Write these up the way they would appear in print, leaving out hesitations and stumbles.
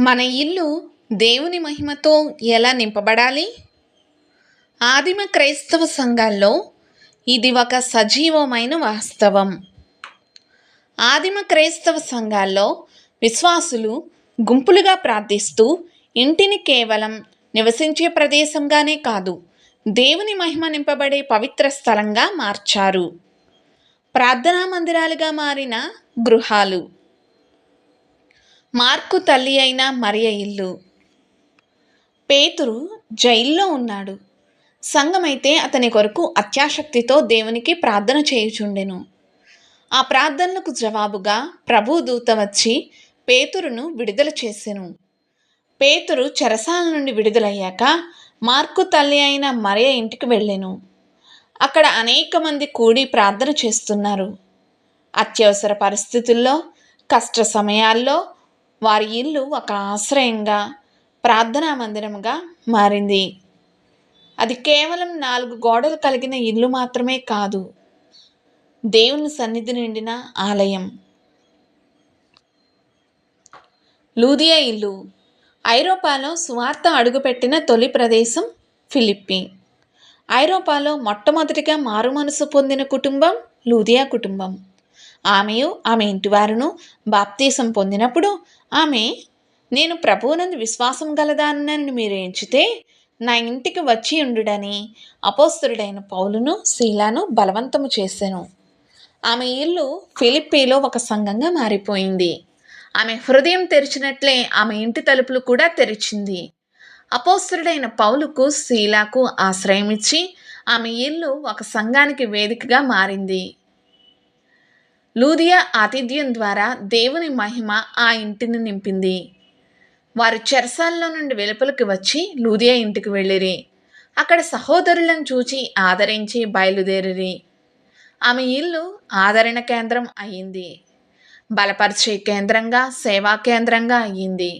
మన ఇల్లు దేవుని మహిమతో ఎలా నింపబడాలి? ఆదిమ క్రైస్తవ సంఘాల్లో ఇది ఒక సజీవమైన వాస్తవం. ఆదిమ క్రైస్తవ సంఘాల్లో విశ్వాసులు గుంపులుగా ప్రార్థిస్తూ ఇంటిని కేవలం నివసించే ప్రదేశంగానే కాదు, దేవుని మహిమ నింపబడే పవిత్ర స్థలంగా మార్చారు. ప్రార్థనా మందిరాలుగా మారిన గృహాలు. మార్కు తల్లి అయిన మరియ ఇల్లు. పేతురు జైల్లో ఉన్నాడు. సంఘమైతే అతని కొరకు అత్యాశక్తితో దేవునికి ప్రార్థన చేయుచుండెను. ఆ ప్రార్థనలకు జవాబుగా ప్రభు దూత వచ్చి పేతురును విడుదల చేసెను. పేతురు చెరసాల నుండి విడుదలయ్యాక మార్కు తల్లి అయిన మరియ ఇంటికి వెళ్ళెను. అక్కడ అనేక మంది కూడి ప్రార్థన చేస్తున్నారు. అత్యవసర పరిస్థితుల్లో, కష్ట సమయాల్లో వారి ఇల్లు ఒక ఆశ్రయంగా, ప్రార్థనా మందిరముగా మారింది. అది కేవలం 4 గోడలు కలిగిన ఇల్లు మాత్రమే కాదు, దేవుని సన్నిధి నిండిన ఆలయం. లూదియా ఇల్లు. ఐరోపాలో సువార్త అడుగుపెట్టిన తొలి ప్రదేశం ఫిలిప్పి. ఐరోపాలో మొట్టమొదటిగా మారుమనసు పొందిన కుటుంబం లూదియా కుటుంబం. ఆమెయు ఆమె ఇంటివారును బాప్తీసం పొందినప్పుడు ఆమె, నేను ప్రభువునందు విశ్వాసం గలదానని మీరు ఎంచితే నా ఇంటికి వచ్చి ఉండుడని అపోస్తలుడైన పౌలును శీలాను బలవంతము చేసెను. ఆమె ఇల్లు ఫిలిప్పీలో ఒక సంఘంగా మారిపోయింది. ఆమె హృదయం తెరిచినట్లే ఆమె ఇంటి తలుపులు కూడా తెరిచింది. అపోస్తలుడైన పౌలుకు శీలాకు ఆశ్రయం ఇచ్చి ఆమె ఇల్లు ఒక సంఘానికి వేదికగా మారింది. లూదియా ఆతిథ్యం ద్వారా దేవుని మహిమ ఆ ఇంటిని నింపింది. వారు చెరసాల్లో నుండి వెలుపలికి వచ్చి లూదియా ఇంటికి వెళ్ళిరి. అక్కడ సహోదరులను చూచి ఆదరించి బయలుదేరిరి. ఆమె ఇల్లు ఆదరణ కేంద్రం అయ్యింది. బలపరిచే కేంద్రంగా, సేవా కేంద్రంగా అయ్యింది.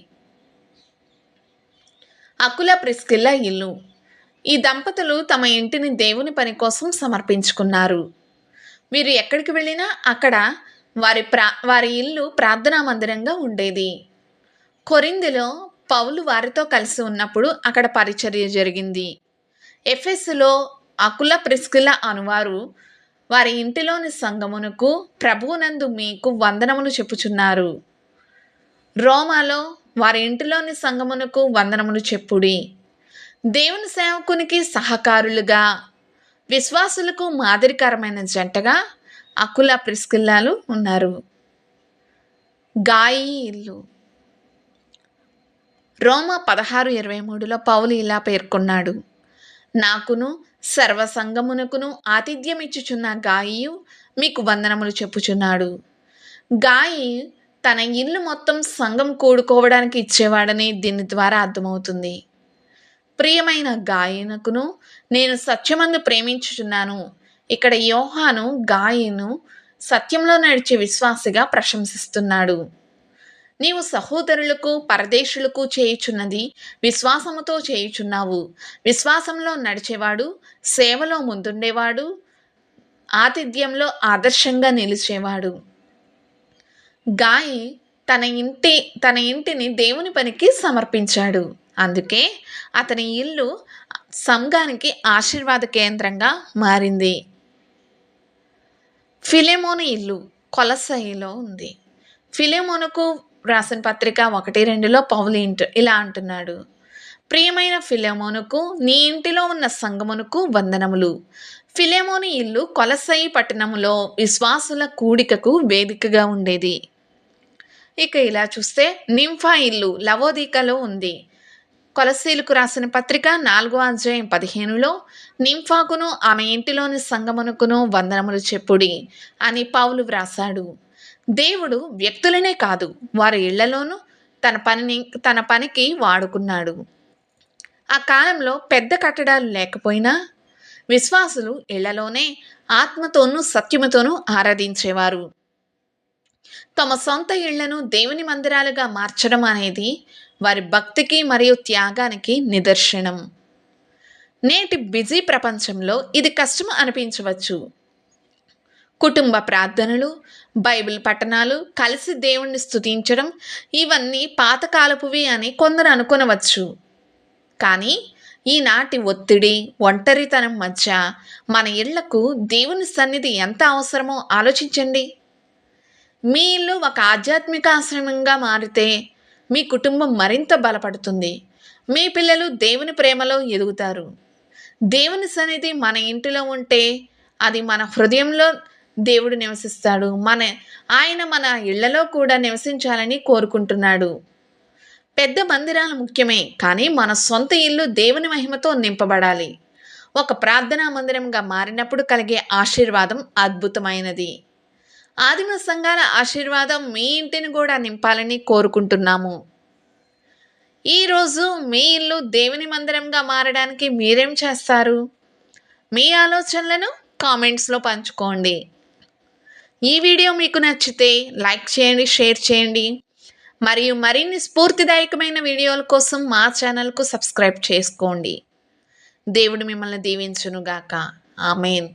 అకుల ప్రిస్కిల్ల ఇల్లు. ఈ దంపతులు తమ ఇంటిని దేవుని పని కోసం సమర్పించుకున్నారు. వీరు ఎక్కడికి వెళ్ళినా అక్కడ వారి ఇల్లు ప్రార్థనా మందిరంగా ఉండేది. కొరింథీలో పౌలు వారితో కలిసి ఉన్నప్పుడు అక్కడ పరిచర్య జరిగింది. ఎఫెసులో అకుల ప్రిస్కిల్ల అనువారు వారి ఇంటిలోని సంఘమునకు ప్రభువునందు మీకు వందనములు చెప్పుచున్నారు. రోమాలో వారి ఇంటిలోని సంఘమునకు వందనములు చెప్పుడి. దేవుని సేవకునికి సహకారులుగా, విశ్వాసులకు మాదిరికరమైన జంటగా అకుల ప్రిస్కిల్లాలు ఉన్నారు. గాయి ఇల్లు. రోమా 16:23లో పౌలు ఇలా పేర్కొన్నాడు, నాకును సర్వసంగమునకును ఆతిథ్యం ఇచ్చుచున్న గాయియు మీకు వందనములు చెప్పుచున్నాడు. గాయి తన ఇల్లు మొత్తం సంఘం కూడుకోవడానికి ఇచ్చేవాడని దీని ద్వారా అర్థమవుతుంది. ప్రియమైన గాయనకును నేను సత్యమందు ప్రేమించుచున్నాను. ఇక్కడ యోహాను గాయను సత్యంలో నడిచే విశ్వాసిగా ప్రశంసిస్తున్నాడు. నీవు సహోదరులకు పరదేశులకు చేయుచున్నది విశ్వాసముతో చేయుచున్నావు. విశ్వాసంలో నడిచేవాడు, సేవలో ముందుండేవాడు, ఆతిథ్యంలో ఆదర్శంగా నిలిచేవాడు. గాయి తన ఇంటిని దేవుని పనికి సమర్పించాడు. అందుకే అతని ఇల్లు సంఘానికి ఆశీర్వాద కేంద్రంగా మారింది. ఫిలెమోను ఇల్లు కొలస్సయిలో ఉంది. ఫిలెమోనుకు రాసిన పత్రిక 1:2లో పౌలు ఇలా అంటున్నాడు, ప్రియమైన ఫిలెమోనుకు నీ ఇంటిలో ఉన్న సంఘమునకు వందనములు. ఫిలెమోను ఇల్లు కొలస్సయి పట్టణములో విశ్వాసుల కూడికకు వేదికగా ఉండేది. ఇక ఇలా చూస్తే నింఫా ఇల్లు లవోదికలో ఉంది. కొలస్సీలకు రాసిన పత్రిక 4:15లో నింఫాకును ఆమె ఇంటిలోని సంఘమునకును వందనములు చెప్పుడి అని పౌలు వ్రాసాడు. దేవుడు వ్యక్తులనే కాదు, వారి ఇళ్లలోనూ తన పనికి వాడుకున్నాడు. ఆ కాలంలో పెద్ద కట్టడాలు లేకపోయినా విశ్వాసులు ఇళ్లలోనే ఆత్మతోనూ సత్యముతోనూ ఆరాధించేవారు. తమ సొంత ఇళ్లను దేవుని మందిరాలుగా మార్చడం అనేది వారి భక్తికి మరియు త్యాగానికి నిదర్శనం. నేటి బిజీ ప్రపంచంలో ఇది కష్టం అనిపించవచ్చు. కుటుంబ ప్రార్థనలు, బైబిల్ పఠనాలు, కలిసి దేవుణ్ణి స్తుతించడం ఇవన్నీ పాతకాలపువి అని కొందరు అనుకొనవచ్చు. కానీ ఈనాటి ఒత్తిడి, ఒంటరితనం మధ్య మన ఇళ్లకు దేవుని సన్నిధి ఎంత అవసరమో ఆలోచించండి. మీ ఇల్లు ఒక ఆధ్యాత్మిక ఆశ్రమంగా మారితే మీ కుటుంబం మరింత బలపడుతుంది. మీ పిల్లలు దేవుని ప్రేమలో ఎదుగుతారు. దేవుని సన్నిధి మన ఇంటిలో ఉంటే అది మన హృదయంలో దేవుడు నివసిస్తాడు. ఆయన మన ఇళ్లలో కూడా నివసించాలని కోరుకుంటున్నాడు. పెద్ద మందిరాలు ముఖ్యమే, కానీ మన సొంత ఇల్లు దేవుని మహిమతో నింపబడాలి. ఒక ప్రార్థనా మందిరంగా మారినప్పుడు కలిగే ఆశీర్వాదం అద్భుతమైనది. ఆదిమ సంఘాల ఆశీర్వాదం మీ ఇంటిని కూడా నింపాలని కోరుకుంటున్నాము. ఈరోజు మీ ఇల్లు దేవుని మందిరంగా మారడానికి మీరేం చేస్తారు? మీ ఆలోచనలను కామెంట్స్లో పంచుకోండి. ఈ వీడియో మీకు నచ్చితే లైక్ చేయండి, షేర్ చేయండి. మరియు మరిన్ని స్ఫూర్తిదాయకమైన వీడియోల కోసం మా ఛానల్కు సబ్స్క్రైబ్ చేసుకోండి. దేవుడు మిమ్మల్ని దీవించునుగాక. ఆమేన్.